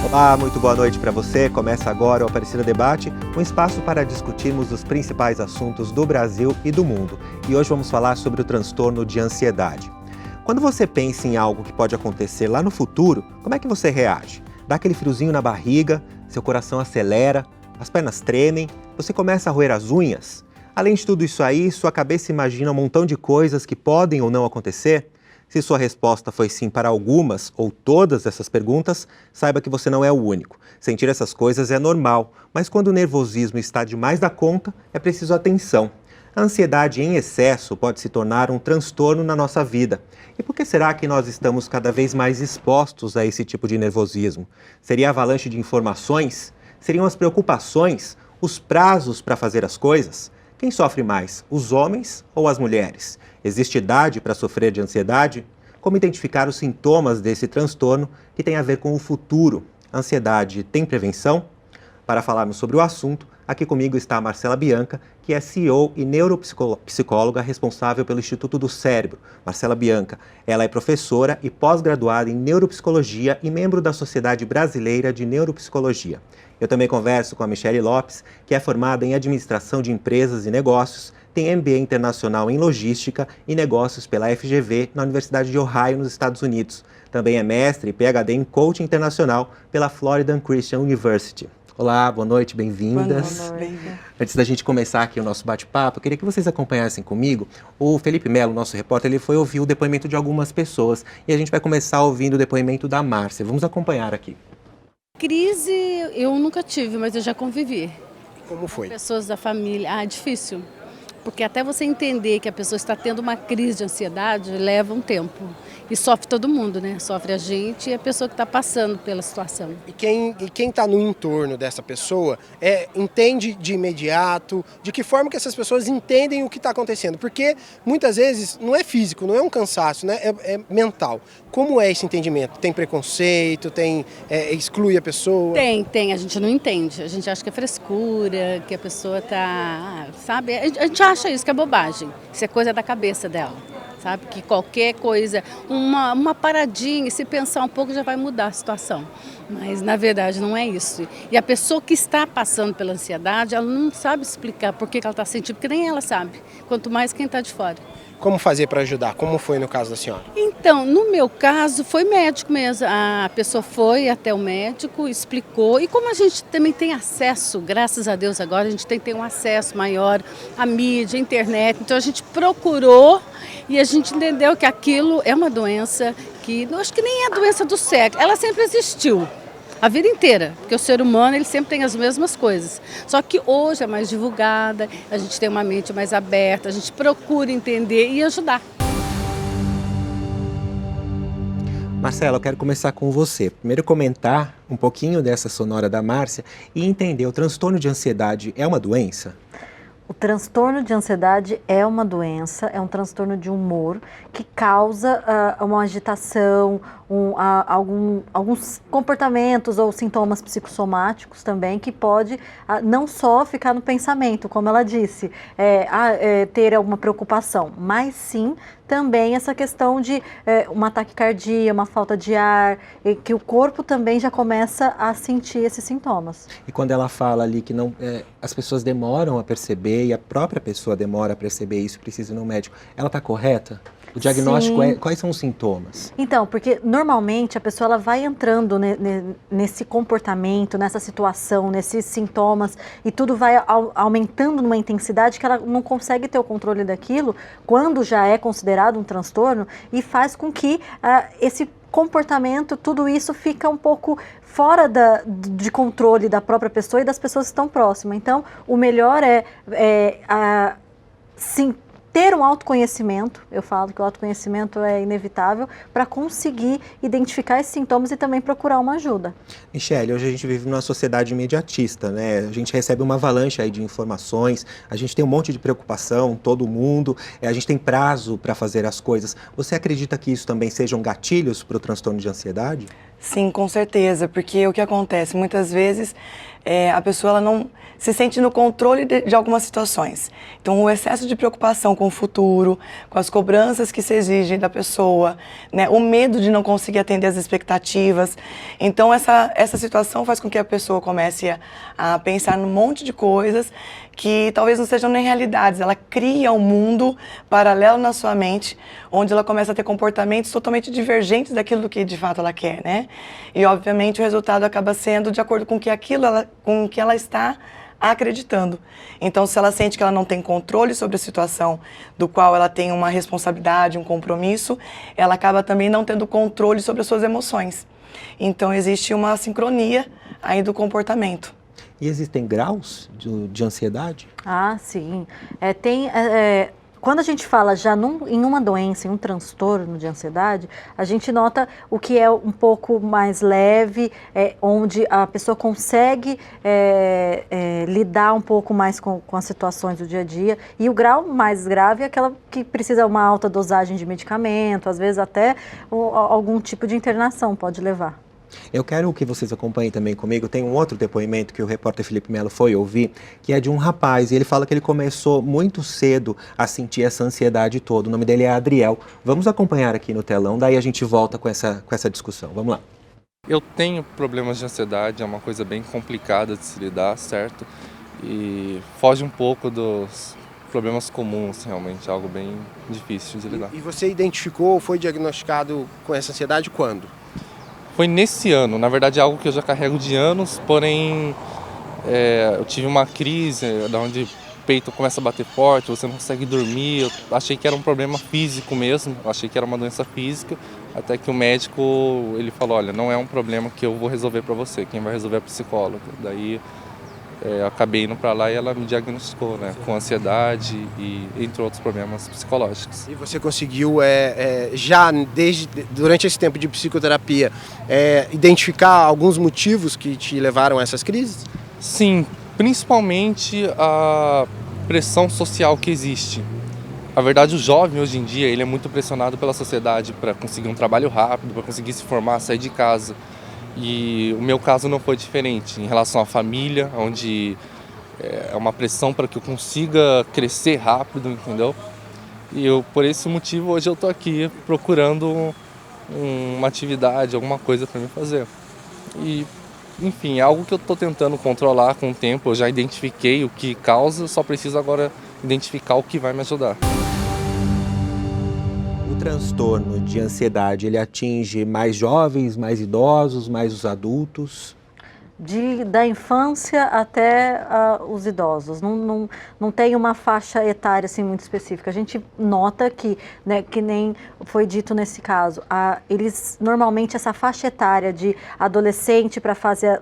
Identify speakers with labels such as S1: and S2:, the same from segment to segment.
S1: Olá, muito boa noite para você. Começa agora o Aparecida Debate, um espaço para discutirmos os principais assuntos do Brasil e do mundo. E hoje vamos falar sobre o transtorno de ansiedade. Quando você pensa em algo que pode acontecer lá no futuro, como é que você reage? Dá aquele friozinho na barriga, seu coração acelera, as pernas tremem, você começa a roer as unhas? Além de tudo isso aí, sua cabeça imagina um montão de coisas que podem ou não acontecer? Se sua resposta foi sim para algumas ou todas essas perguntas, saiba que você não é o único. Sentir essas coisas é normal, mas quando o nervosismo está demais da conta, é preciso atenção. A ansiedade em excesso pode se tornar um transtorno na nossa vida. E por que será que nós estamos cada vez mais expostos a esse tipo de nervosismo? Seria a avalanche de informações? Seriam as preocupações? Os prazos para fazer as coisas? Quem sofre mais, os homens ou as mulheres? Existe idade para sofrer de ansiedade? Como identificar os sintomas desse transtorno que tem a ver com o futuro? A ansiedade tem prevenção? Para falarmos sobre o assunto, aqui comigo está a Marcela Bianca, que é CEO e neuropsicóloga responsável pelo Instituto do Cérebro. Marcela Bianca, ela é professora e pós-graduada em neuropsicologia e membro da Sociedade Brasileira de Neuropsicologia. Eu também converso com a Michele Lopes, que é formada em Administração de Empresas e Negócios, tem MBA Internacional em Logística e Negócios pela FGV na Universidade de Ohio, nos Estados Unidos. Também é mestre e PhD em Coaching Internacional pela Florida Christian University. Olá, boa noite, bem-vindas.
S2: Boa noite.
S1: Antes da gente começar aqui o nosso bate-papo, eu queria que vocês acompanhassem comigo. O Felipe Melo, nosso repórter, ele foi ouvir o depoimento de algumas pessoas e a gente vai começar ouvindo o depoimento da Márcia. Vamos acompanhar aqui.
S2: Crise eu nunca tive, mas eu já convivi.
S3: Como foi?
S2: Pessoas da família, difícil. Porque até você entender que a pessoa está tendo uma crise de ansiedade, leva um tempo. E sofre todo mundo, né? Sofre a gente e a pessoa que está passando pela situação.
S3: E quem está no entorno dessa pessoa entende de imediato, de que forma que essas pessoas entendem o que está acontecendo. Porque muitas vezes não é físico, não é um cansaço, né? É mental. Como é esse entendimento? Tem preconceito, exclui a pessoa?
S2: Tem, a gente não entende. A gente acha que é frescura, que a pessoa está, sabe? A gente acha isso, que é bobagem. Isso é coisa da cabeça dela. Sabe, que qualquer coisa, uma paradinha, se pensar um pouco já vai mudar a situação. Mas na verdade não é isso. E a pessoa que está passando pela ansiedade, ela não sabe explicar por que ela está sentindo, porque nem ela sabe, quanto mais quem está de fora.
S3: Como fazer para ajudar? Como foi no caso da senhora?
S2: Então, no meu caso, foi médico mesmo. A pessoa foi até o médico, explicou. E como a gente também tem acesso, graças a Deus agora, a gente tem que ter um acesso maior à mídia, à internet. Então a gente procurou e a gente entendeu que aquilo é uma doença que, eu acho que nem é a doença do século, ela sempre existiu. A vida inteira, porque o ser humano ele sempre tem as mesmas coisas. Só que hoje é mais divulgada, a gente tem uma mente mais aberta, a gente procura entender e ajudar.
S1: Marcela, eu quero começar com você. Primeiro comentar um pouquinho dessa sonora da Márcia e entender, o transtorno de ansiedade é uma doença?
S4: O transtorno de ansiedade é uma doença, é um transtorno de humor que causa uma agitação, alguns comportamentos ou sintomas psicossomáticos também, que pode não só ficar no pensamento, como ela disse, ter alguma preocupação, mas sim também essa questão de uma taquicardia, uma falta de ar, que o corpo também já começa a sentir esses sintomas.
S1: E quando ela fala ali que não, as pessoas demoram a perceber e a própria pessoa demora a perceber isso, precisa ir no médico, ela está correta? O diagnóstico quais são os sintomas?
S4: Então, porque normalmente a pessoa ela vai entrando nesse comportamento, nessa situação, nesses sintomas e tudo vai aumentando numa intensidade que ela não consegue ter o controle daquilo quando já é considerado um transtorno e faz com que esse comportamento, tudo isso fica um pouco fora de controle da própria pessoa e das pessoas que estão próximas. Então, o melhor sim, ter um autoconhecimento, eu falo que o autoconhecimento é inevitável, para conseguir identificar esses sintomas e também procurar uma ajuda.
S1: Michele, hoje a gente vive numa sociedade imediatista, né? A gente recebe uma avalanche aí de informações, a gente tem um monte de preocupação, todo mundo, a gente tem prazo para fazer as coisas. Você acredita que isso também sejam gatilhos para o transtorno de ansiedade?
S5: Sim, com certeza, porque o que acontece muitas vezes a pessoa ela não se sente no controle de algumas situações. Então, o excesso de preocupação com o futuro, com as cobranças que se exigem da pessoa, né, o medo de não conseguir atender as expectativas. Então, essa situação faz com que a pessoa comece a pensar num monte de coisas que talvez não sejam nem realidades. Ela cria um mundo paralelo na sua mente, onde ela começa a ter comportamentos totalmente divergentes daquilo que de fato ela quer, né? E, obviamente, o resultado acaba sendo de acordo com com o que ela está acreditando. Então, se ela sente que ela não tem controle sobre a situação do qual ela tem uma responsabilidade, um compromisso, ela acaba também não tendo controle sobre as suas emoções. Então, existe uma sincronia aí do comportamento.
S1: E existem graus de ansiedade?
S4: Ah, sim. Quando a gente fala já em uma doença, em um transtorno de ansiedade, a gente nota o que é um pouco mais leve, onde a pessoa consegue lidar um pouco mais com as situações do dia a dia. E o grau mais grave é aquela que precisa uma alta dosagem de medicamento, às vezes até algum tipo de internação pode levar.
S1: Eu quero que vocês acompanhem também comigo. Tem um outro depoimento que o repórter Felipe Melo foi ouvir, que é de um rapaz, e ele fala que ele começou muito cedo a sentir essa ansiedade toda. O nome dele é Adriel. Vamos acompanhar aqui no telão, daí a gente volta com essa discussão. Vamos lá.
S6: Eu tenho problemas de ansiedade, é uma coisa bem complicada de se lidar, certo? E foge um pouco dos problemas comuns, realmente, algo bem difícil de lidar.
S3: E você identificou ou foi diagnosticado com essa ansiedade quando?
S6: Foi nesse ano, na verdade é algo que eu já carrego de anos, porém eu tive uma crise, onde o peito começa a bater forte, você não consegue dormir. Eu achei que era um problema físico mesmo, achei que era uma doença física, até que o médico ele falou, olha, não é um problema que eu vou resolver para você, quem vai resolver é a psicóloga. Daí eu acabei indo para lá e ela me diagnosticou, né, com ansiedade e entre outros problemas psicológicos.
S3: E você conseguiu, durante esse tempo de psicoterapia, identificar alguns motivos que te levaram a essas crises?
S6: Sim, principalmente a pressão social que existe. Na verdade, o jovem hoje em dia ele é muito pressionado pela sociedade para conseguir um trabalho rápido, para conseguir se formar, sair de casa. E o meu caso não foi diferente em relação à família, onde é uma pressão para que eu consiga crescer rápido, entendeu? E por esse motivo hoje eu estou aqui procurando uma atividade, alguma coisa para me fazer. E, enfim, é algo que eu estou tentando controlar com o tempo, eu já identifiquei o que causa, só preciso agora identificar o que vai me ajudar.
S1: O transtorno de ansiedade, ele atinge mais jovens, mais idosos, mais os adultos?
S4: Da infância até os idosos, não tem uma faixa etária assim, muito específica. A gente nota que, né, que nem foi dito nesse caso, eles normalmente essa faixa etária de adolescente para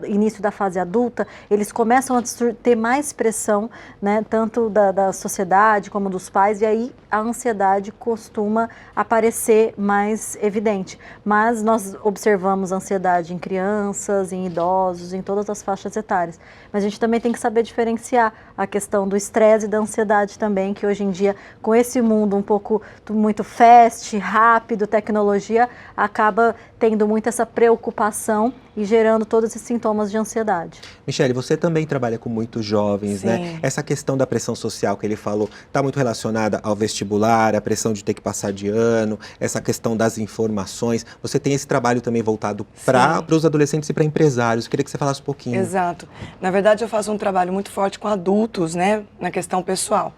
S4: início da fase adulta, eles começam a ter mais pressão, né, tanto da sociedade como dos pais, e aí a ansiedade costuma aparecer mais evidente. Mas nós observamos ansiedade em crianças, em idosos, em todas as faixas etárias. Mas a gente também tem que saber diferenciar a questão do estresse e da ansiedade também, que hoje em dia, com esse mundo um pouco muito fast, rápido, tecnologia, acaba tendo muito essa preocupação e gerando todos esses sintomas de ansiedade.
S1: Michele, você também trabalha com muitos jovens,
S5: Sim.
S1: né? Essa questão da pressão social que ele falou está muito relacionada ao vestibular, a pressão de ter que passar de ano, essa questão das informações. Você tem esse trabalho também voltado para os adolescentes e para empresários. Eu queria que você falasse um pouquinho.
S5: Exato. Na verdade, eu faço um trabalho muito forte com adultos, né, na questão pessoal.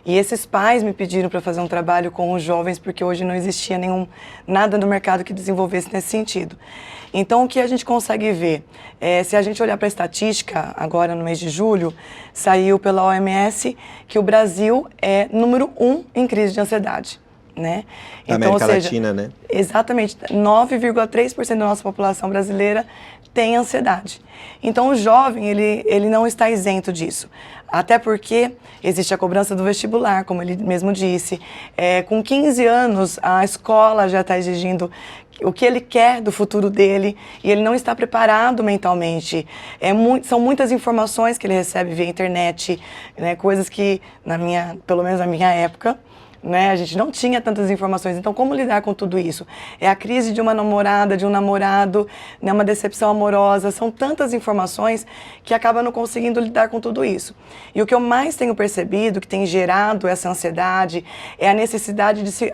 S5: E esses pais me pediram para fazer um trabalho com os jovens, porque hoje não existia nada no mercado que desenvolvesse nesse sentido. Então, o que a gente consegue ver? Se a gente olhar para a estatística, agora no mês de julho, saiu pela OMS que o Brasil é número 1 em crise de ansiedade. Né?
S1: Da
S5: então,
S1: América Latina, né?
S5: Exatamente, 9,3% da nossa população brasileira tem ansiedade. Então, o jovem, ele não está isento disso. Até porque existe a cobrança do vestibular, como ele mesmo disse. Com 15 anos, a escola já está exigindo o que ele quer do futuro dele e ele não está preparado mentalmente. São muitas informações que ele recebe via internet, né, coisas que, pelo menos na minha época, né? A gente não tinha tantas informações. Então, como lidar com tudo isso? É a crise de uma namorada, de um namorado, né? Uma decepção amorosa. São tantas informações que acaba não conseguindo lidar com tudo isso. E o que eu mais tenho percebido, que tem gerado essa ansiedade, é a necessidade de se...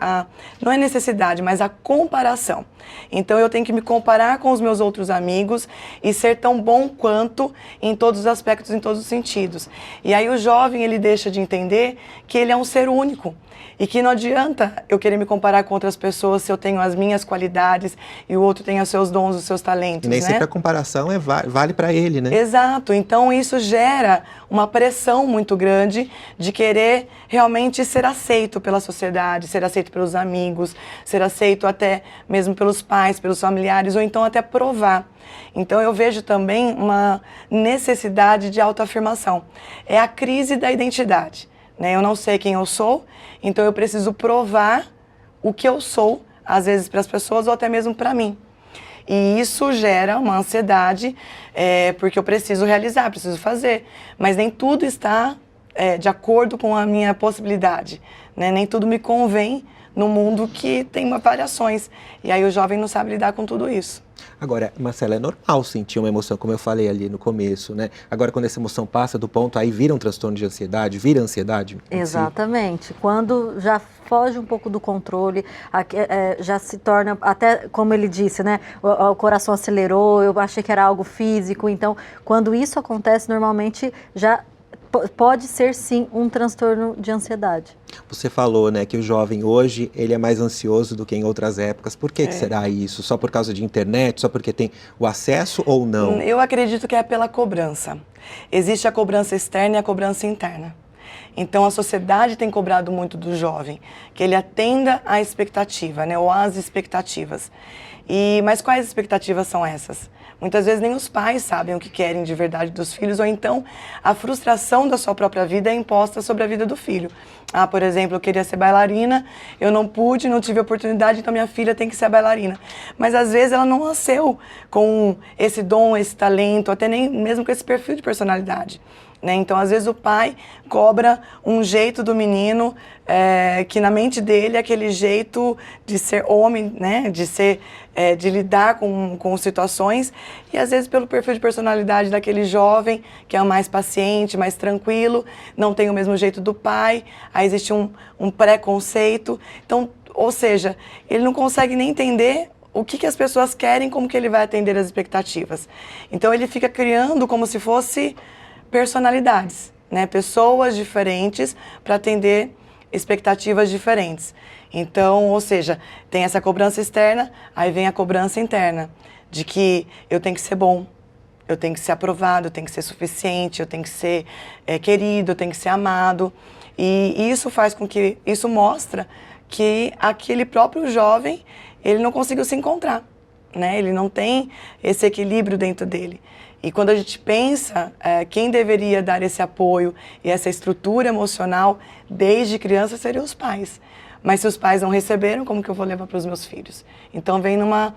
S5: não é necessidade, mas a comparação. Então, eu tenho que me comparar com os meus outros amigos e ser tão bom quanto em todos os aspectos, em todos os sentidos. E aí o jovem, ele deixa de entender que ele é um ser único. E que não adianta eu querer me comparar com outras pessoas se eu tenho as minhas qualidades e o outro tem os seus dons, os seus talentos,
S1: E nem
S5: né?
S1: sempre a comparação vale para ele, né?
S5: Exato. Então isso gera uma pressão muito grande de querer realmente ser aceito pela sociedade, ser aceito pelos amigos, ser aceito até mesmo pelos pais, pelos familiares, ou então até provar. Então eu vejo também uma necessidade de autoafirmação. É a crise da identidade, né? Eu não sei quem eu sou, então eu preciso provar o que eu sou, às vezes para as pessoas ou até mesmo para mim. E isso gera uma ansiedade, porque eu preciso realizar, preciso fazer. Mas nem tudo está de acordo com a minha possibilidade, né? Nem tudo me convém no mundo que tem variações. E aí o jovem não sabe lidar com tudo isso.
S1: Agora, Marcela, é normal sentir uma emoção, como eu falei ali no começo, né? Agora, quando essa emoção passa do ponto, aí vira um transtorno de ansiedade, vira ansiedade em si.
S4: Exatamente. Quando já foge um pouco do controle, já se torna, até como ele disse, né? O coração acelerou, eu achei que era algo físico. Então, quando isso acontece, normalmente já pode ser sim um transtorno de ansiedade.
S1: Você falou, né, que o jovem hoje ele é mais ansioso do que em outras épocas. Por que será isso? Só por causa de internet? Só porque tem o acesso ou não?
S5: Eu acredito que é pela cobrança. Existe a cobrança externa e a cobrança interna. Então a sociedade tem cobrado muito do jovem, que ele atenda à expectativa, né, ou às expectativas. Mas quais expectativas são essas? Muitas vezes nem os pais sabem o que querem de verdade dos filhos, ou então a frustração da sua própria vida é imposta sobre a vida do filho. Por exemplo, eu queria ser bailarina, eu não pude, não tive oportunidade, então minha filha tem que ser bailarina. Mas às vezes ela não nasceu com esse dom, esse talento, até nem mesmo com esse perfil de personalidade. Né? Então, às vezes, o pai cobra um jeito do menino que na mente dele é aquele jeito de ser homem, né? De lidar com situações, e às vezes pelo perfil de personalidade daquele jovem que é mais paciente, mais tranquilo, não tem o mesmo jeito do pai, aí existe um preconceito. Então, ou seja, ele não consegue nem entender o que as pessoas querem, como que ele vai atender as expectativas. Então, ele fica criando como se fosse personalidades, né? Pessoas diferentes para atender expectativas diferentes. Então, ou seja, tem essa cobrança externa, aí vem a cobrança interna, de que eu tenho que ser bom, eu tenho que ser aprovado, eu tenho que ser suficiente, eu tenho que ser querido, eu tenho que ser amado. E isso faz com que, isso mostra que aquele próprio jovem, ele não conseguiu se encontrar, né? Ele não tem esse equilíbrio dentro dele. E quando a gente pensa quem deveria dar esse apoio e essa estrutura emocional desde criança seriam os pais. Mas se os pais não receberam, como que eu vou levar para os meus filhos? Então vem numa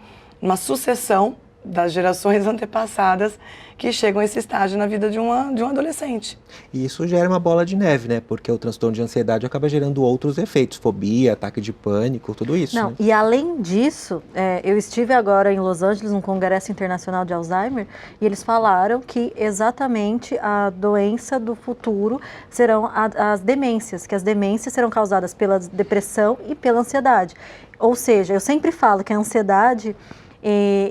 S5: sucessão das gerações antepassadas que chegam a esse estágio na vida de um adolescente.
S1: E isso gera uma bola de neve, né? Porque o transtorno de ansiedade acaba gerando outros efeitos, fobia, ataque de pânico, tudo isso.
S4: Não,
S1: né?
S4: e além disso, eu estive agora em Los Angeles, num Congresso Internacional de Alzheimer, e eles falaram que exatamente a doença do futuro serão as demências, que as demências serão causadas pela depressão e pela ansiedade. Ou seja, eu sempre falo que a ansiedade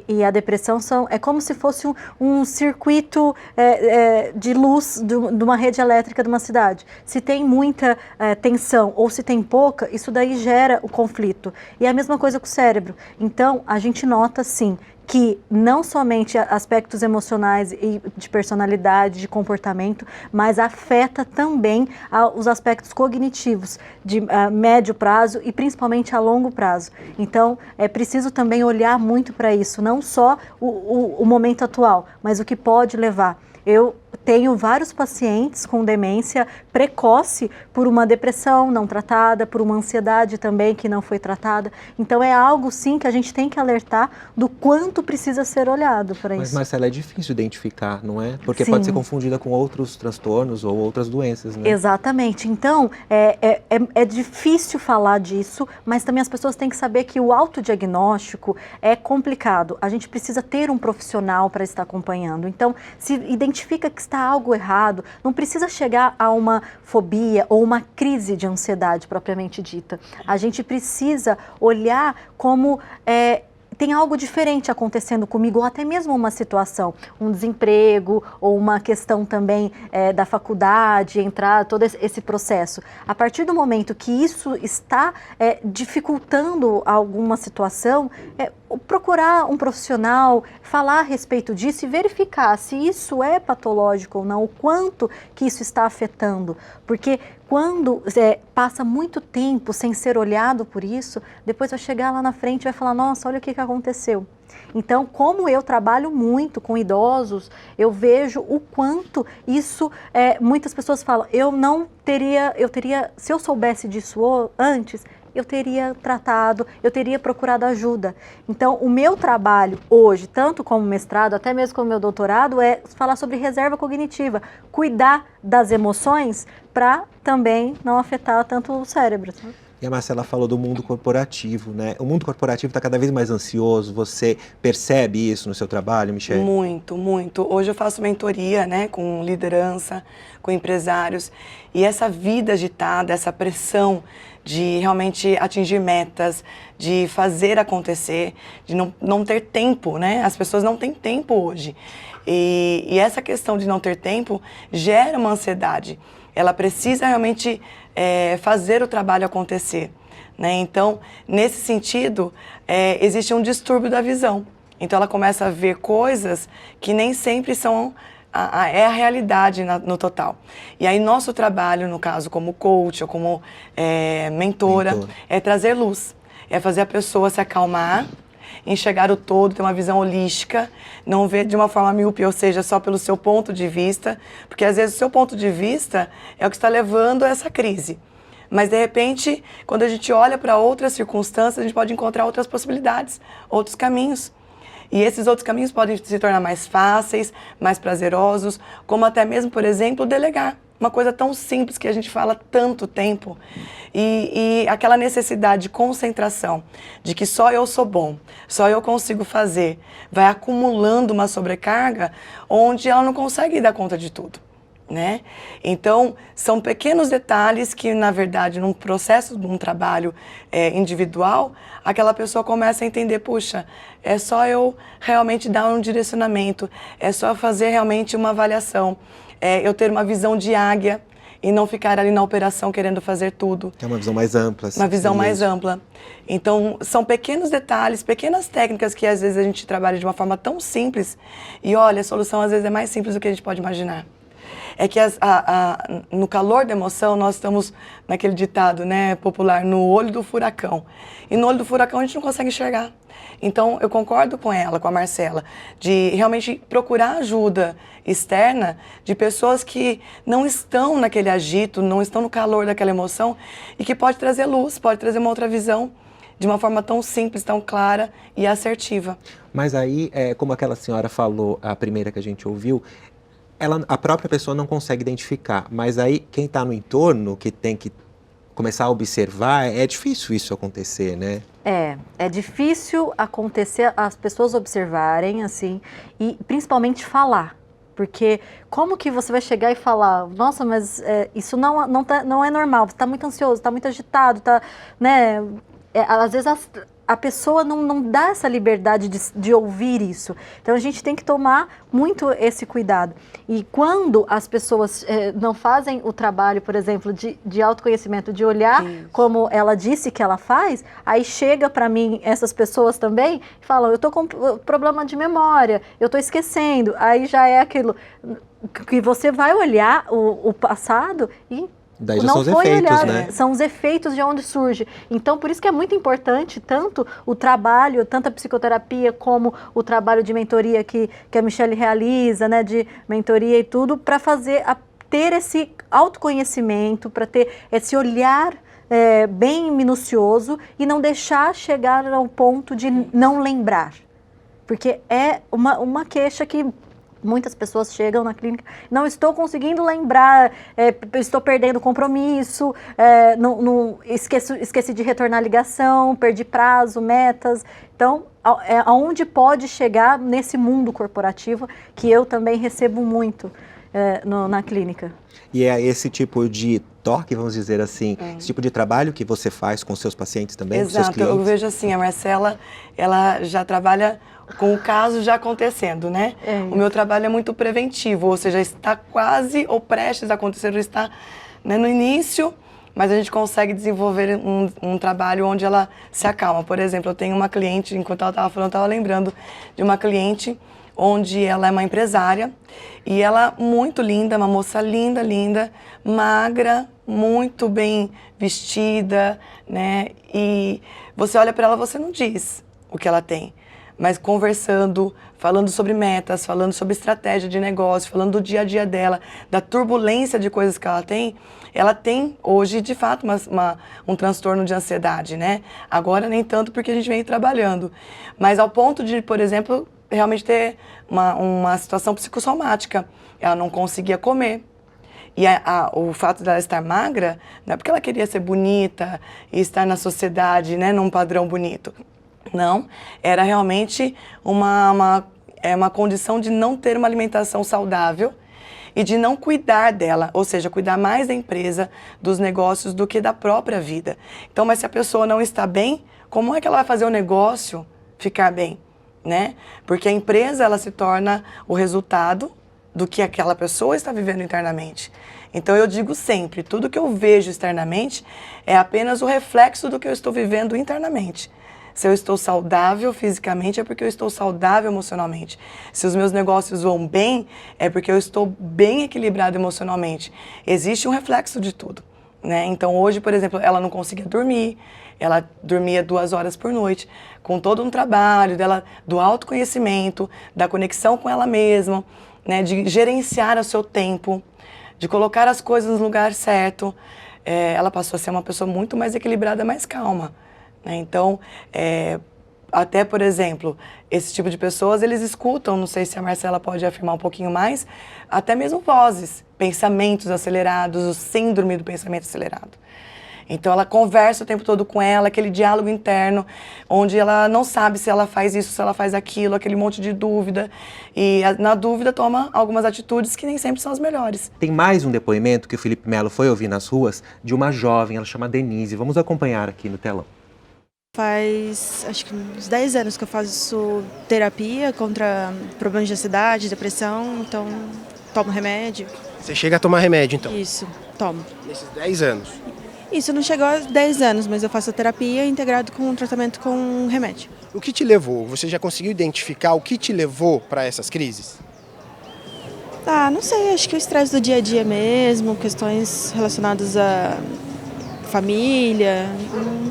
S4: e a depressão é como se fosse um circuito de luz de uma rede elétrica de uma cidade. Se tem muita tensão ou se tem pouca, isso daí gera o conflito. E é a mesma coisa com o cérebro. Então, a gente nota, sim, que não somente aspectos emocionais e de personalidade, de comportamento, mas afeta também os aspectos cognitivos de médio prazo e principalmente a longo prazo. Então, é preciso também olhar muito para isso, não só o momento atual, mas o que pode levar. Eu tenho vários pacientes com demência precoce por uma depressão não tratada, por uma ansiedade também que não foi tratada. Então é algo sim que a gente tem que alertar do quanto precisa ser olhado para isso.
S1: Mas Marcela, é difícil identificar, não é? Porque
S4: Sim.
S1: pode ser confundida com outros transtornos ou outras doenças, né?
S4: Exatamente. Então, é difícil falar disso, mas também as pessoas têm que saber que o autodiagnóstico é complicado. A gente precisa ter um profissional para estar acompanhando. Então, se identifica que está algo errado, não precisa chegar a uma fobia ou uma crise de ansiedade propriamente dita. A gente precisa olhar como tem algo diferente acontecendo comigo, ou até mesmo uma situação, um desemprego, ou uma questão também da faculdade, entrar todo esse processo. A partir do momento que isso está dificultando alguma situação, procurar um profissional, falar a respeito disso e verificar se isso é patológico ou não, o quanto que isso está afetando. Porque quando passa muito tempo sem ser olhado por isso, depois vai chegar lá na frente e vai falar, nossa, olha o que aconteceu. Então, como eu trabalho muito com idosos, eu vejo o quanto isso, muitas pessoas falam, se eu soubesse disso antes, eu teria tratado, eu teria procurado ajuda. Então, o meu trabalho hoje, tanto como mestrado, até mesmo como meu doutorado, é falar sobre reserva cognitiva, cuidar das emoções para também não afetar tanto o cérebro.
S1: E a Marcela falou do mundo corporativo, né? O mundo corporativo está cada vez mais ansioso, você percebe isso no seu trabalho, Michele?
S5: Muito, muito. Hoje eu faço mentoria, né, com liderança, com empresários, e essa vida agitada, essa pressão de realmente atingir metas, de fazer acontecer, de não ter tempo, né? As pessoas não têm tempo hoje. E essa questão de não ter tempo gera uma ansiedade. Ela precisa realmente fazer o trabalho acontecer, né? Então, nesse sentido, existe um distúrbio da visão. Então, ela começa a ver coisas que nem sempre são a realidade no total. E aí, nosso trabalho, no caso, como coach ou como mentora, é trazer luz. É fazer a pessoa se acalmar, enxergar o todo, ter uma visão holística, não ver de uma forma míope, ou seja, só pelo seu ponto de vista, porque às vezes o seu ponto de vista é o que está levando a essa crise. Mas, de repente, quando a gente olha para outras circunstâncias, a gente pode encontrar outras possibilidades, outros caminhos. E esses outros caminhos podem se tornar mais fáceis, mais prazerosos, como até mesmo, por exemplo, delegar. Uma coisa tão simples que a gente fala há tanto tempo. E aquela necessidade de concentração, de que só eu sou bom, só eu consigo fazer, vai acumulando uma sobrecarga onde ela não consegue dar conta de tudo, né? Então, são pequenos detalhes que, na verdade, num processo de um trabalho individual, aquela pessoa começa a entender, puxa, é só eu realmente dar um direcionamento, é só fazer realmente uma avaliação, eu ter uma visão de águia e não ficar ali na operação querendo fazer tudo.
S1: É uma visão mais ampla.
S5: Uma visão mais ampla. Então, são pequenos detalhes, pequenas técnicas que às vezes a gente trabalha de uma forma tão simples e olha, a solução às vezes é mais simples do que a gente pode imaginar. É que no calor da emoção, nós estamos naquele ditado, né, popular, no olho do furacão. E no olho do furacão a gente não consegue enxergar. Então, eu concordo com ela, com a Marcela, de realmente procurar ajuda externa de pessoas que não estão naquele agito, não estão no calor daquela emoção e que pode trazer luz, pode trazer uma outra visão de uma forma tão simples, tão clara e assertiva.
S1: Mas aí, como aquela senhora falou, a primeira que a gente ouviu, a própria pessoa não consegue identificar, mas aí quem está no entorno, que tem que começar a observar, é difícil isso acontecer, né?
S4: É difícil acontecer, as pessoas observarem, assim, e principalmente falar. Porque como que você vai chegar e falar, nossa, mas isso não é normal, você está muito ansioso, está muito agitado, né? Às vezes a pessoa não dá essa liberdade de ouvir isso. Então, a gente tem que tomar muito esse cuidado. E quando as pessoas não fazem o trabalho, por exemplo, de autoconhecimento, de olhar como ela disse que ela faz, aí chega para mim essas pessoas também e falam, eu estou com problema de memória, eu estou esquecendo. Aí já é aquilo que você vai olhar o passado e
S1: Daí já
S4: não
S1: são os
S4: foi
S1: efeitos,
S4: olhado,
S1: né?
S4: são os efeitos de onde surge. Então, por isso que é muito importante tanto o trabalho, tanto a psicoterapia como o trabalho de mentoria que a Michelle realiza, né, de mentoria e tudo, para ter esse autoconhecimento, para ter esse olhar bem minucioso e não deixar chegar ao ponto de não lembrar. Porque é uma queixa que muitas pessoas chegam na clínica, não estou conseguindo lembrar, estou perdendo compromisso, esqueci de retornar a ligação, perdi prazo, metas. Então, aonde pode chegar nesse mundo corporativo que eu também recebo muito na clínica.
S1: E é esse tipo de toque, vamos dizer assim, esse tipo de trabalho que você faz com os seus pacientes também, com seus
S5: Exato,
S1: clientes?
S5: eu vejo assim, a Marcela, ela já trabalha com o caso já acontecendo, né? O meu trabalho é muito preventivo, ou seja, está quase ou prestes a acontecer, está, né, no início, mas a gente consegue desenvolver um trabalho onde ela se acalma. Por exemplo, eu tenho uma cliente, enquanto ela estava falando, eu estava lembrando de uma cliente onde ela é uma empresária e ela muito linda, uma moça linda, linda, magra, muito bem vestida, né? E você olha para ela, você não diz o que ela tem, mas conversando, falando sobre metas, falando sobre estratégia de negócio, falando do dia a dia dela, da turbulência de coisas que ela tem hoje, de fato, um transtorno de ansiedade, né? Agora nem tanto porque a gente vem trabalhando, mas ao ponto de, por exemplo, realmente ter uma situação psicossomática. Ela não conseguia comer. E o fato dela estar magra, não é porque ela queria ser bonita e estar na sociedade, né, num padrão bonito. Não, era realmente uma condição de não ter uma alimentação saudável e de não cuidar dela, ou seja, cuidar mais da empresa, dos negócios, do que da própria vida. Então, mas se a pessoa não está bem, como é que ela vai fazer o negócio ficar bem? Né? Porque a empresa ela se torna o resultado do que aquela pessoa está vivendo internamente. Então eu digo sempre, tudo que eu vejo externamente é apenas o reflexo do que eu estou vivendo internamente. Se eu estou saudável fisicamente é porque eu estou saudável emocionalmente. Se os meus negócios vão bem é porque eu estou bem equilibrado emocionalmente. Existe um reflexo de tudo, né? Então hoje, por exemplo, ela não conseguia dormir. Ela dormia 2 horas por noite, com todo um trabalho dela, do autoconhecimento, da conexão com ela mesma, né, de gerenciar o seu tempo, de colocar as coisas no lugar certo. Ela passou a ser uma pessoa muito mais equilibrada, mais calma, né? Então, até, por exemplo, esse tipo de pessoas, eles escutam, não sei se a Marcela pode afirmar um pouquinho mais, até mesmo vozes, pensamentos acelerados, o síndrome do pensamento acelerado. Então ela conversa o tempo todo com ela, aquele diálogo interno, onde ela não sabe se ela faz isso, se ela faz aquilo, aquele monte de dúvida. E na dúvida toma algumas atitudes que nem sempre são as melhores.
S1: Tem mais um depoimento que o Felipe Melo foi ouvir nas ruas de uma jovem, ela chama Denise. Vamos acompanhar aqui no telão.
S7: Faz, acho que uns 10 anos que eu faço terapia contra problemas de ansiedade, depressão, então tomo remédio.
S3: Você chega a tomar remédio, então?
S7: Isso, tomo.
S3: Nesses 10 anos?
S7: Isso não chegou a 10 anos, mas eu faço a terapia integrado com um tratamento com remédio.
S3: O que te levou? Você já conseguiu identificar o que te levou para essas crises?
S7: Não sei, acho que o estresse do dia a dia mesmo, questões relacionadas à família,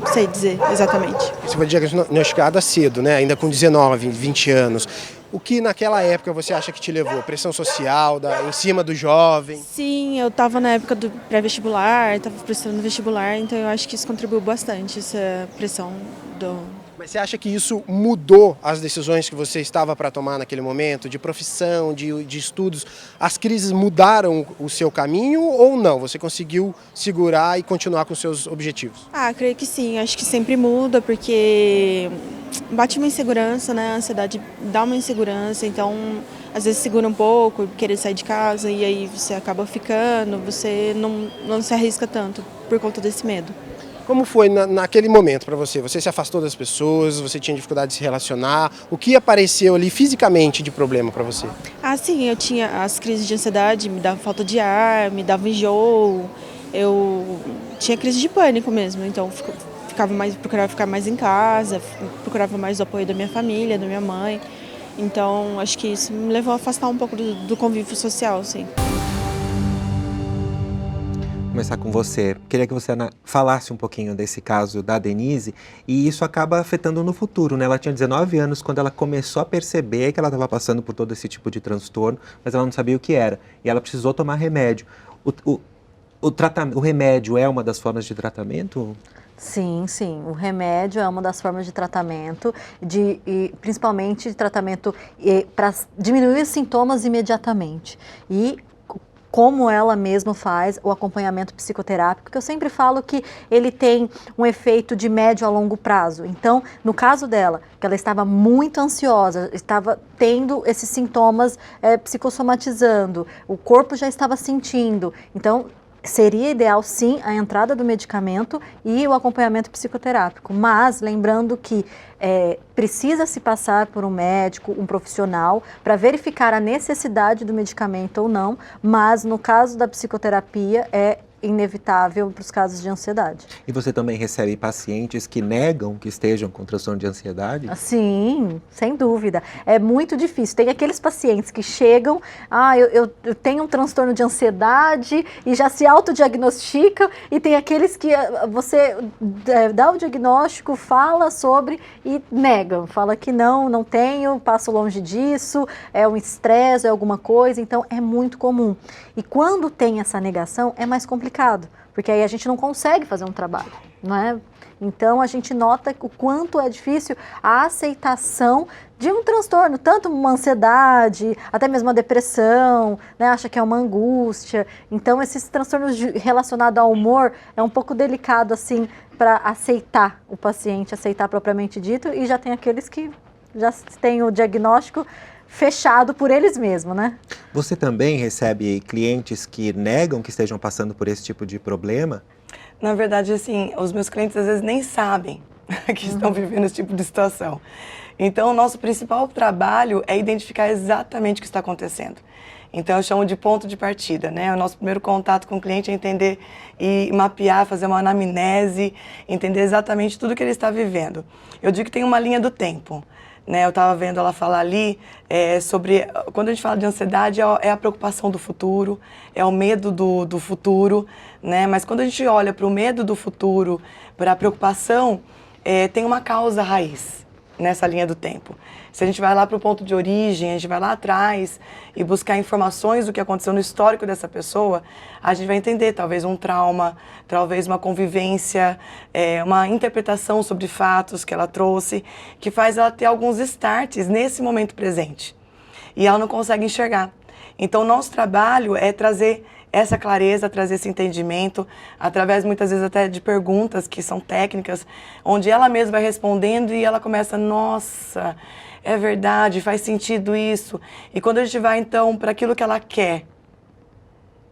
S7: não sei dizer exatamente.
S3: Você foi diagnosticada cedo, né? Ainda com 19, 20 anos. O que naquela época você acha que te levou? Pressão social, em cima do jovem?
S7: Sim, eu estava na época do pré-vestibular, estava prestando vestibular, então eu acho que isso contribuiu bastante, essa pressão do...
S3: Mas você acha que isso mudou as decisões que você estava para tomar naquele momento, de profissão, de estudos? As crises mudaram o seu caminho ou não? Você conseguiu segurar e continuar com seus objetivos?
S7: Creio que sim. Acho que sempre muda, porque bate uma insegurança, né? A ansiedade dá uma insegurança, então às vezes segura um pouco, querer sair de casa e aí você acaba ficando, você não se arrisca tanto por conta desse medo.
S3: Como foi naquele momento para você? Você se afastou das pessoas, você tinha dificuldade de se relacionar? O que apareceu ali fisicamente de problema para você?
S7: Sim, eu tinha as crises de ansiedade, me dava falta de ar, me dava enjoo, eu tinha crise de pânico mesmo, então procurava ficar mais em casa, procurava mais o apoio da minha família, da minha mãe, então acho que isso me levou a afastar um pouco do convívio social, sim.
S1: Começar com você. Queria que você falasse um pouquinho desse caso da Denise, e isso acaba afetando no futuro, né? Ela tinha 19 anos quando ela começou a perceber que ela estava passando por todo esse tipo de transtorno, mas ela não sabia o que era, e ela precisou tomar remédio. O remédio é uma das formas de tratamento?
S4: Sim, sim. O remédio é uma das formas de tratamento, principalmente de tratamento para diminuir os sintomas imediatamente. E como ela mesma faz o acompanhamento psicoterápico, que eu sempre falo que ele tem um efeito de médio a longo prazo. Então, no caso dela, que ela estava muito ansiosa, estava tendo esses sintomas psicossomatizando, o corpo já estava sentindo. Então, seria ideal, sim, a entrada do medicamento e o acompanhamento psicoterápico, mas lembrando que precisa se passar por um médico, um profissional, para verificar a necessidade do medicamento ou não, mas no caso da psicoterapia é inevitável para os casos de ansiedade.
S1: E você também recebe pacientes que negam que estejam com transtorno de ansiedade?
S4: Sim, sem dúvida. É muito difícil. Tem aqueles pacientes que chegam, eu tenho um transtorno de ansiedade e já se autodiagnosticam, e tem aqueles que você dá o diagnóstico, fala sobre e negam. Fala que não tenho, passo longe disso, é um estresse, é alguma coisa. Então, é muito comum. E quando tem essa negação, é mais complicado, porque aí a gente não consegue fazer um trabalho, não é? Então, a gente nota o quanto é difícil a aceitação de um transtorno, tanto uma ansiedade, até mesmo uma depressão, né? Acha que é uma angústia. Então, esses transtornos relacionados ao humor é um pouco delicado, assim, para aceitar o paciente, aceitar propriamente dito, e já tem aqueles que já têm o diagnóstico fechado por eles mesmos, né?
S1: Você também recebe clientes que negam que estejam passando por esse tipo de problema?
S5: Na verdade, assim, os meus clientes às vezes nem sabem que estão vivendo esse tipo de situação. Então, o nosso principal trabalho é identificar exatamente o que está acontecendo. Então, eu chamo de ponto de partida, né? O nosso primeiro contato com o cliente é entender e mapear, fazer uma anamnese, entender exatamente tudo que ele está vivendo. Eu digo que tem uma linha do tempo. Né, eu estava vendo ela falar ali sobre, quando a gente fala de ansiedade, é a preocupação do futuro, é o medo do futuro, né? Mas quando a gente olha para o medo do futuro, para a preocupação, tem uma causa raiz nessa linha do tempo. Se a gente vai lá para o ponto de origem, a gente vai lá atrás e buscar informações do que aconteceu no histórico dessa pessoa, a gente vai entender talvez um trauma, talvez uma convivência, uma interpretação sobre fatos que ela trouxe, que faz ela ter alguns starts nesse momento presente. E ela não consegue enxergar. Então, o nosso trabalho é trazer essa clareza, trazer esse entendimento, através muitas vezes até de perguntas que são técnicas, onde ela mesma vai respondendo e ela começa, nossa, é verdade, faz sentido isso. E quando a gente vai então para aquilo que ela quer,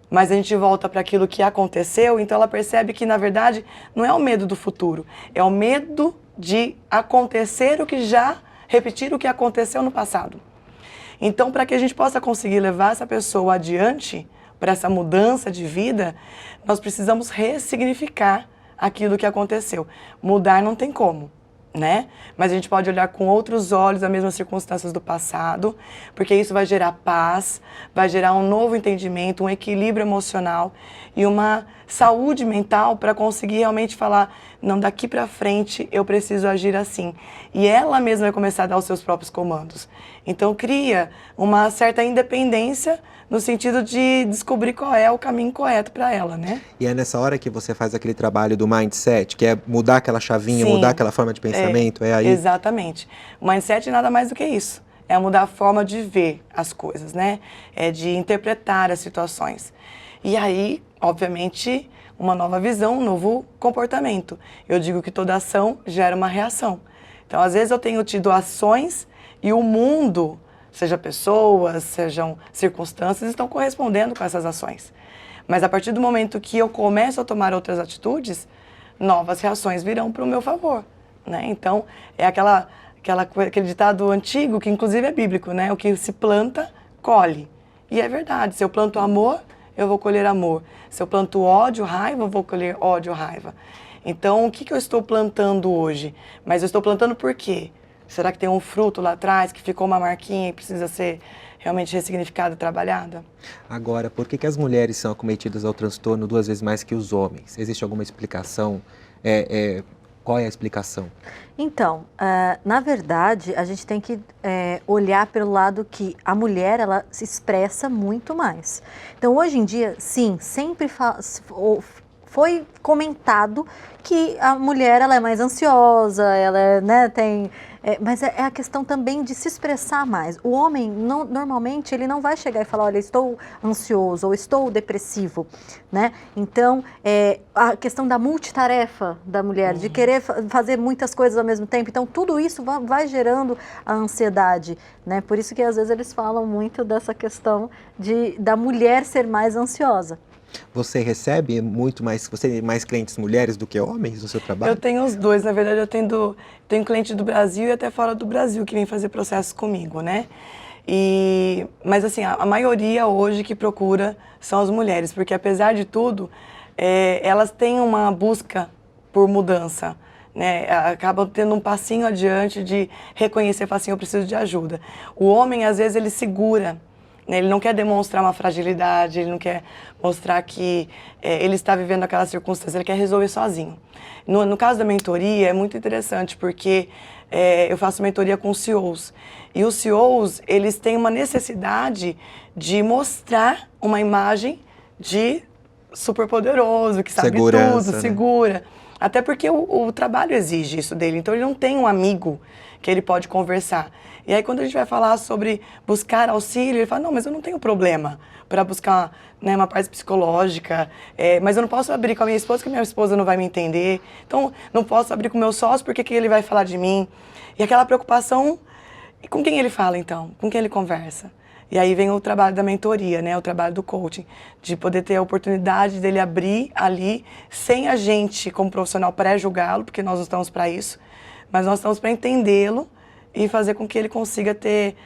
S5: mas a gente volta para aquilo que aconteceu, então ela percebe que na verdade não é o medo do futuro, é o medo de acontecer repetir o que aconteceu no passado. Então, para que a gente possa conseguir levar essa pessoa adiante, para essa mudança de vida, nós precisamos ressignificar aquilo que aconteceu. Mudar não tem como, né? Mas a gente pode olhar com outros olhos as mesmas circunstâncias do passado, porque isso vai gerar paz, vai gerar um novo entendimento, um equilíbrio emocional e uma saúde mental para conseguir realmente falar, não, daqui para frente eu preciso agir assim. E ela mesma vai começar a dar os seus próprios comandos. Então cria uma certa independência no sentido de descobrir qual é o caminho correto para ela, né?
S1: E é nessa hora que você faz aquele trabalho do mindset, que é mudar aquela chavinha,
S5: Sim,
S1: mudar aquela forma de pensamento, é aí?
S5: Exatamente. O mindset é nada mais do que isso. É mudar a forma de ver as coisas, né? É de interpretar as situações. E aí, obviamente, uma nova visão, um novo comportamento. Eu digo que toda ação gera uma reação. Então, às vezes eu tenho tido ações e o mundo, seja pessoas, sejam circunstâncias, estão correspondendo com essas ações. Mas a partir do momento que eu começo a tomar outras atitudes, novas reações virão para o meu favor, né? Então, é aquele ditado antigo, que inclusive é bíblico, né? O que se planta, colhe. E é verdade, se eu planto amor, eu vou colher amor. Se eu planto ódio, raiva, eu vou colher ódio, raiva. Então, o que eu estou plantando hoje? Mas eu estou plantando por quê? Será que tem um fruto lá atrás que ficou uma marquinha e precisa ser realmente ressignificada e trabalhada?
S1: Agora, por que as mulheres são acometidas ao transtorno 2 vezes mais que os homens? Existe alguma explicação? Qual é a explicação?
S4: Então, na verdade, a gente tem que olhar pelo lado que a mulher, ela se expressa muito mais. Então, hoje em dia, sim, sempre foi comentado que a mulher, ela é mais ansiosa, ela né, mas é a questão também de se expressar mais. O homem, normalmente, ele não vai chegar e falar, olha, estou ansioso ou estou depressivo, né? Então, a questão da multitarefa da mulher, de querer fazer muitas coisas ao mesmo tempo, então tudo isso vai gerando a ansiedade, né? Por isso que às vezes eles falam muito dessa questão da mulher ser mais ansiosa.
S1: Você recebe mais clientes mulheres do que homens no seu trabalho?
S5: Eu tenho os dois, na verdade eu tenho cliente do Brasil e até fora do Brasil que vem fazer processos comigo, né? Mas assim, a maioria hoje que procura são as mulheres, porque apesar de tudo, elas têm uma busca por mudança, né? Acabam tendo um passinho adiante de reconhecer, falar assim, eu preciso de ajuda. O homem, às vezes, ele segura. Ele não quer demonstrar uma fragilidade, ele não quer mostrar que ele está vivendo aquela circunstância, ele quer resolver sozinho. No caso da mentoria, é muito interessante, porque eu faço mentoria com CEOs. E os CEOs, eles têm uma necessidade de mostrar uma imagem de superpoderoso, que sabe
S1: Segurança,
S5: tudo,
S1: né?
S5: segura. Até porque o trabalho exige isso dele, então ele não tem um amigo que ele pode conversar. E aí quando a gente vai falar sobre buscar auxílio, ele fala, não, mas eu não tenho problema para buscar, né, uma parte psicológica, mas eu não posso abrir com a minha esposa, porque minha esposa não vai me entender, então não posso abrir com o meu sócio, porque que ele vai falar de mim? E aquela preocupação, e com quem ele fala então? Com quem ele conversa? E aí vem o trabalho da mentoria, né, o trabalho do coaching, de poder ter a oportunidade dele abrir ali, sem a gente, como profissional, pré-julgá-lo, porque nós não estamos para isso, mas nós estamos para entendê-lo e fazer com que ele consiga ter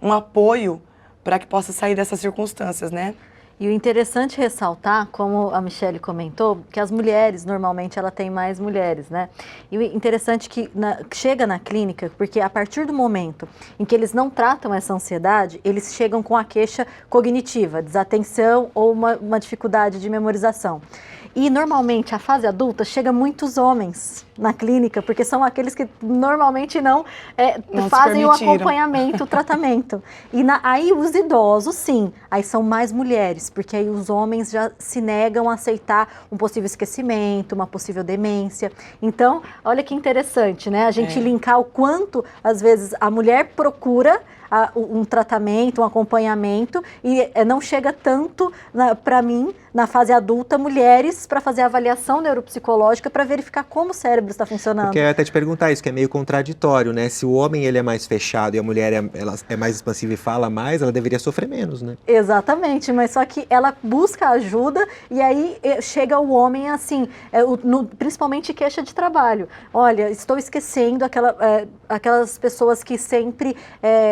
S5: um apoio para que possa sair dessas circunstâncias, né?
S4: E o interessante ressaltar, como a Michele comentou, que as mulheres, normalmente, ela tem mais mulheres, né? E o interessante que chega na clínica, porque a partir do momento em que eles não tratam essa ansiedade, eles chegam com a queixa cognitiva, desatenção ou uma dificuldade de memorização. E normalmente a fase adulta chega muitos homens na clínica, porque são aqueles que normalmente não fazem o acompanhamento, o tratamento. E aí os idosos, sim, aí são mais mulheres, porque aí os homens já se negam a aceitar um possível esquecimento, uma possível demência. Então, olha que interessante, né? A gente linkar o quanto, às vezes, a mulher procura um tratamento, um acompanhamento, e não chega tanto, para mim, na fase adulta, mulheres para fazer a avaliação neuropsicológica para verificar como o cérebro está funcionando.
S1: Porque eu ia até te perguntar isso, que é meio contraditório, né? Se o homem ele é mais fechado e a mulher ela é mais expansiva e fala mais, ela deveria sofrer menos, né?
S4: Exatamente, mas só que ela busca ajuda e aí chega o homem assim, principalmente queixa de trabalho. Olha, estou esquecendo aquelas pessoas que sempre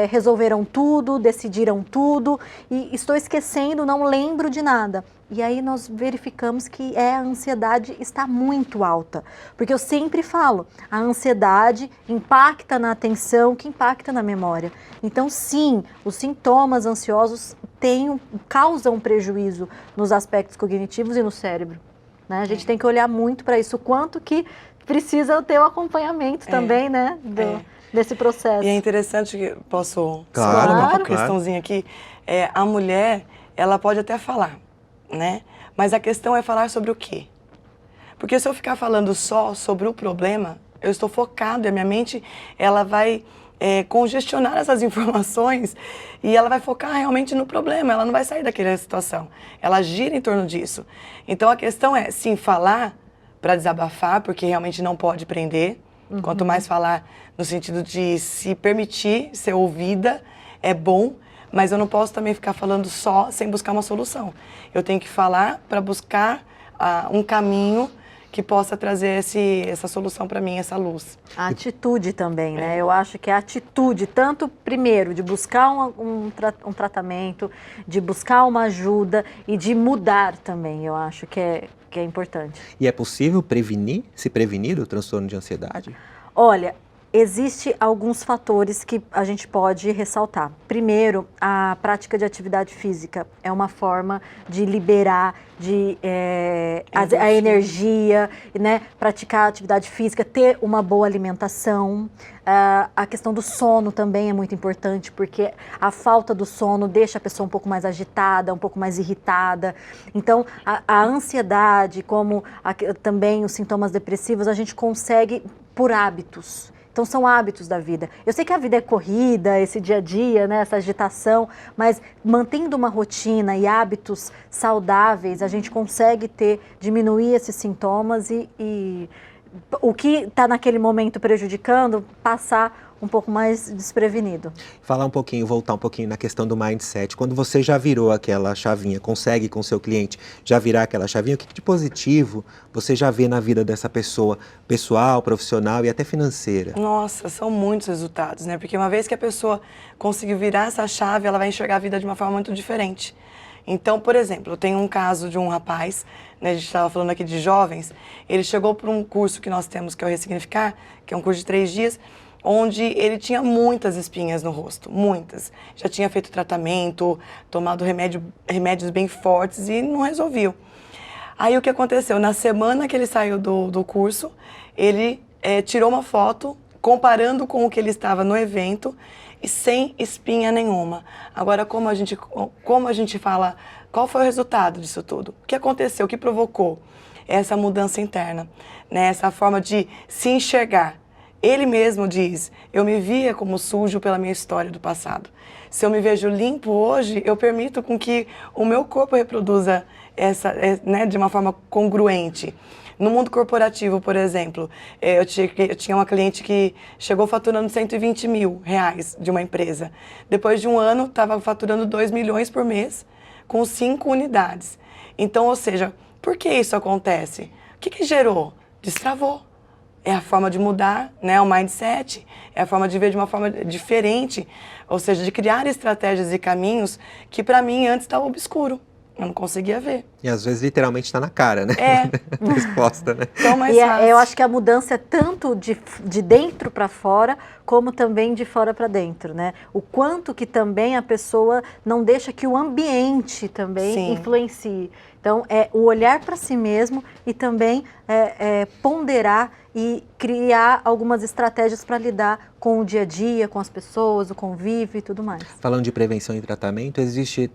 S4: resolveram tudo, decidiram tudo e estou esquecendo, não lembro de nada. E aí nós verificamos que a ansiedade está muito alta. Porque eu sempre falo, a ansiedade impacta na atenção, que impacta na memória. Então sim, os sintomas ansiosos causam prejuízo nos aspectos cognitivos e no cérebro, né? A gente tem que olhar muito para isso, o quanto que precisa ter o acompanhamento também, né? Desse processo.
S5: E é interessante que posso
S1: Claro,
S5: uma
S1: claro.
S5: questãozinha aqui. A mulher, ela pode até falar, né? Mas a questão é falar sobre o quê? Porque se eu ficar falando só sobre o problema, eu estou focado e a minha mente ela vai congestionar essas informações e ela vai focar realmente no problema, ela não vai sair daquela situação. Ela gira em torno disso. Então a questão é, sim, falar para desabafar, porque realmente não pode prender. Quanto mais falar no sentido de se permitir ser ouvida, é bom, mas eu não posso também ficar falando só sem buscar uma solução. Eu tenho que falar para buscar um caminho que possa trazer essa solução para mim, essa luz.
S4: A atitude também, né? Eu acho que a atitude, tanto primeiro de buscar um tratamento, de buscar uma ajuda e de mudar também, eu acho que é importante.
S1: E é possível se prevenir do transtorno de ansiedade?
S4: Olha, Existem alguns fatores que a gente pode ressaltar. Primeiro, a prática de atividade física é uma forma de liberar a energia, né? Praticar atividade física, ter uma boa alimentação. A questão do sono também é muito importante, porque a falta do sono deixa a pessoa um pouco mais agitada, um pouco mais irritada. Então, a ansiedade, como também os sintomas depressivos, a gente consegue por hábitos. Então, são hábitos da vida. Eu sei que a vida é corrida, esse dia a dia, né, essa agitação, mas mantendo uma rotina e hábitos saudáveis, a gente consegue diminuir esses sintomas e o que está naquele momento prejudicando, passar um pouco mais desprevenido.
S1: Voltar um pouquinho na questão do mindset. Quando você já virou aquela chavinha, consegue com o seu cliente já virar aquela chavinha, o que de positivo você já vê na vida dessa pessoa, pessoal, profissional e até financeira?
S5: Nossa, são muitos resultados, né? Porque uma vez que a pessoa conseguiu virar essa chave, ela vai enxergar a vida de uma forma muito diferente. Então, por exemplo, eu tenho um caso de um rapaz, né, a gente estava falando aqui de jovens, ele chegou para um curso que nós temos, que é o Ressignificar, que é um curso de 3 dias, onde ele tinha muitas espinhas no rosto, muitas. Já tinha feito tratamento, tomado remédios bem fortes e não resolviu. Aí o que aconteceu? Na semana que ele saiu do curso, ele tirou uma foto comparando com o que ele estava no evento e sem espinha nenhuma. Agora, como a gente fala, qual foi o resultado disso tudo? O que aconteceu? O que provocou essa mudança interna? Né? Essa forma de se enxergar. Ele mesmo diz, eu me via como sujo pela minha história do passado. Se eu me vejo limpo hoje, eu permito com que o meu corpo reproduza né, de uma forma congruente. No mundo corporativo, por exemplo, eu tinha uma cliente que chegou faturando 120 mil reais de uma empresa. Depois de um ano, estava faturando 2 milhões por mês, com 5 unidades. Então, ou seja, por que isso acontece? O que gerou? Destravou. É a forma de mudar, né, o mindset, é a forma de ver de uma forma diferente, ou seja, de criar estratégias e caminhos que para mim antes estava obscuro, eu não conseguia ver.
S1: E às vezes literalmente está na cara, né? A resposta, né?
S5: Então, mais fácil.
S4: Eu acho que a mudança é tanto de dentro para fora, como também de fora para dentro, né? O quanto que também a pessoa não deixa que o ambiente também influencie. Então, é o olhar para si mesmo e também ponderar e criar algumas estratégias para lidar com o dia a dia, com as pessoas, o convívio e tudo mais.
S1: Falando de prevenção e tratamento, existe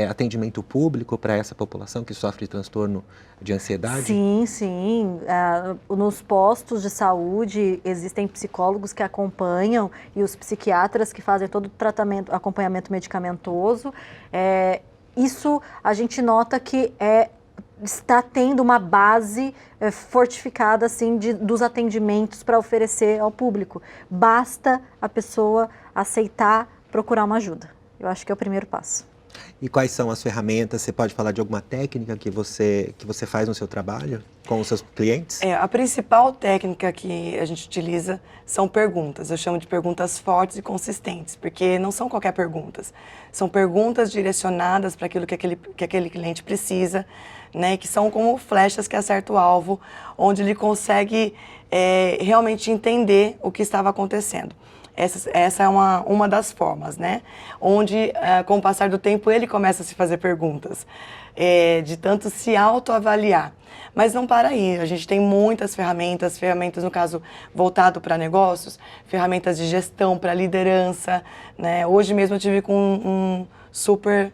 S1: atendimento público para essa população que sofre transtorno de ansiedade?
S4: Sim, sim. Nos postos de saúde existem psicólogos que acompanham e os psiquiatras que fazem todo o tratamento, acompanhamento medicamentoso. Isso a gente nota que está tendo uma base fortificada assim, dos atendimentos para oferecer ao público. Basta a pessoa aceitar procurar uma ajuda. Eu acho que é o primeiro passo.
S1: E quais são as ferramentas? Você pode falar de alguma técnica que você faz no seu trabalho com os seus clientes?
S5: A principal técnica que a gente utiliza são perguntas. Eu chamo de perguntas fortes e consistentes, porque não são qualquer perguntas. São perguntas direcionadas para aquilo que aquele cliente precisa, né, que são como flechas que acertam o alvo, onde ele consegue realmente entender o que estava acontecendo. Essa é uma das formas, né? Onde, com o passar do tempo, ele começa a se fazer perguntas, de tanto se autoavaliar. Mas não para aí, a gente tem muitas ferramentas, no caso, voltado para negócios, ferramentas de gestão, para liderança, né? Hoje mesmo eu tive com um super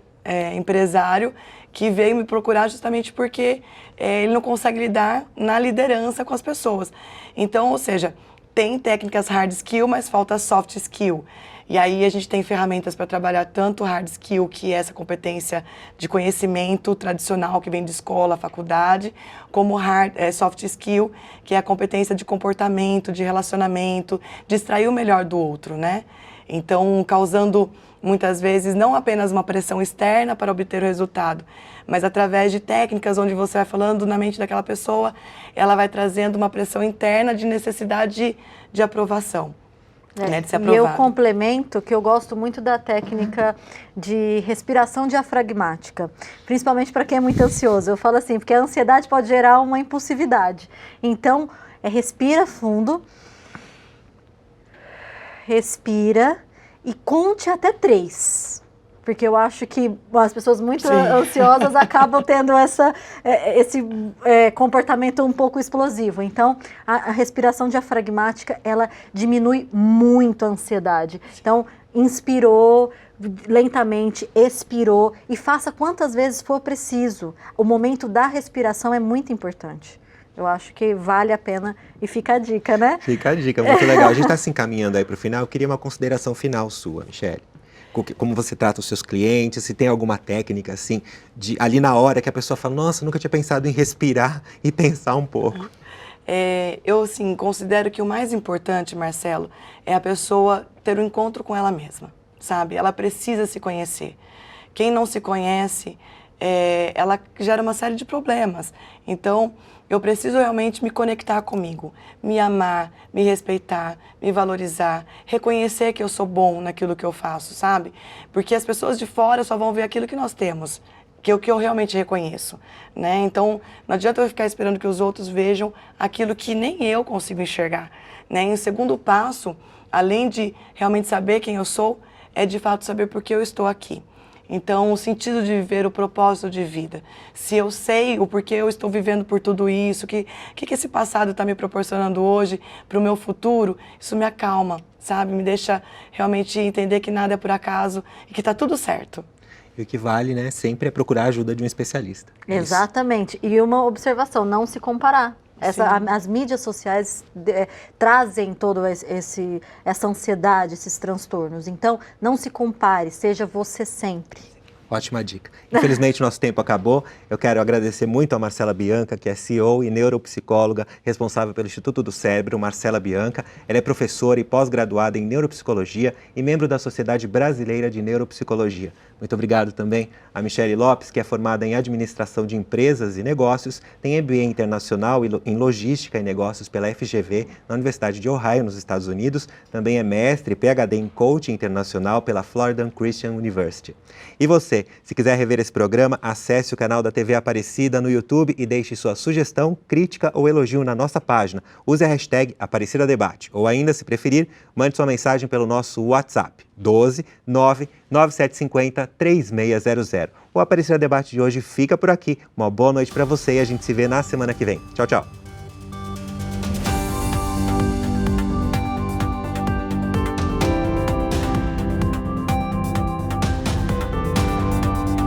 S5: empresário que veio me procurar justamente porque ele não consegue lidar na liderança com as pessoas. Então, ou seja, tem técnicas hard skill, mas falta soft skill. E aí a gente tem ferramentas para trabalhar tanto hard skill, que é essa competência de conhecimento tradicional que vem de escola, faculdade, como soft skill, que é a competência de comportamento, de relacionamento, de extrair o melhor do outro, né? Então, causando muitas vezes não apenas uma pressão externa para obter o resultado, mas através de técnicas onde você vai falando na mente daquela pessoa, ela vai trazendo uma pressão interna de necessidade de aprovação. Né, de ser aprovado.
S4: E eu complemento que eu gosto muito da técnica de respiração diafragmática, principalmente para quem é muito ansioso. Eu falo assim, porque a ansiedade pode gerar uma impulsividade. Então, respira fundo respira e conte até 3. Porque eu acho que as pessoas muito ansiosas acabam tendo esse comportamento um pouco explosivo. Então, a respiração diafragmática, ela diminui muito a ansiedade. Então, inspirou lentamente, expirou e faça quantas vezes for preciso. O momento da respiração é muito importante. Eu acho que vale a pena e fica a dica, né?
S1: Fica a dica, muito legal. A gente está se encaminhando aí para o final. Eu queria uma consideração final sua, Michele. Como você trata os seus clientes, se tem alguma técnica, assim, ali na hora que a pessoa fala, nossa, nunca tinha pensado em respirar e pensar um pouco.
S5: Eu, assim, considero que o mais importante, Marcelo, é a pessoa ter um encontro com ela mesma, sabe? Ela precisa se conhecer. Quem não se conhece, ela gera uma série de problemas. Então, eu preciso realmente me conectar comigo, me amar, me respeitar, me valorizar, reconhecer que eu sou bom naquilo que eu faço, sabe? Porque as pessoas de fora só vão ver aquilo que nós temos, que é o que eu realmente reconheço, né? Então, não adianta eu ficar esperando que os outros vejam aquilo que nem eu consigo enxergar, né? E o segundo passo, além de realmente saber quem eu sou, é de fato saber por que eu estou aqui. Então, o sentido de viver, o propósito de vida. Se eu sei o porquê eu estou vivendo por tudo isso, o que esse passado está me proporcionando hoje para o meu futuro, isso me acalma, sabe? Me deixa realmente entender que nada é por acaso e que está tudo certo.
S1: E o que vale, né, sempre é procurar a ajuda de um especialista.
S4: Exatamente. E uma observação, não se comparar. As mídias sociais trazem toda essa ansiedade, esses transtornos. Então, não se compare, seja você sempre.
S1: Ótima dica. Infelizmente, nosso tempo acabou. Eu quero agradecer muito a Marcela Bianca, que é CEO e neuropsicóloga, responsável pelo Instituto do Cérebro, Marcela Bianca. Ela é professora e pós-graduada em neuropsicologia e membro da Sociedade Brasileira de Neuropsicologia. Muito obrigado também a Michele Lopes, que é formada em Administração de Empresas e Negócios, tem MBA Internacional em Logística e Negócios pela FGV, na Universidade de Ohio, nos Estados Unidos. Também é mestre e PhD em Coaching Internacional pela Florida Christian University. E você, se quiser rever esse programa, acesse o canal da TV Aparecida no YouTube e deixe sua sugestão, crítica ou elogio na nossa página. Use a hashtag Aparecida Debate. Ou ainda, se preferir, mande sua mensagem pelo nosso WhatsApp, 12 9 9750 3600. O Aparecida Debate de hoje fica por aqui. Uma boa noite para você e a gente se vê na semana que vem. Tchau, tchau.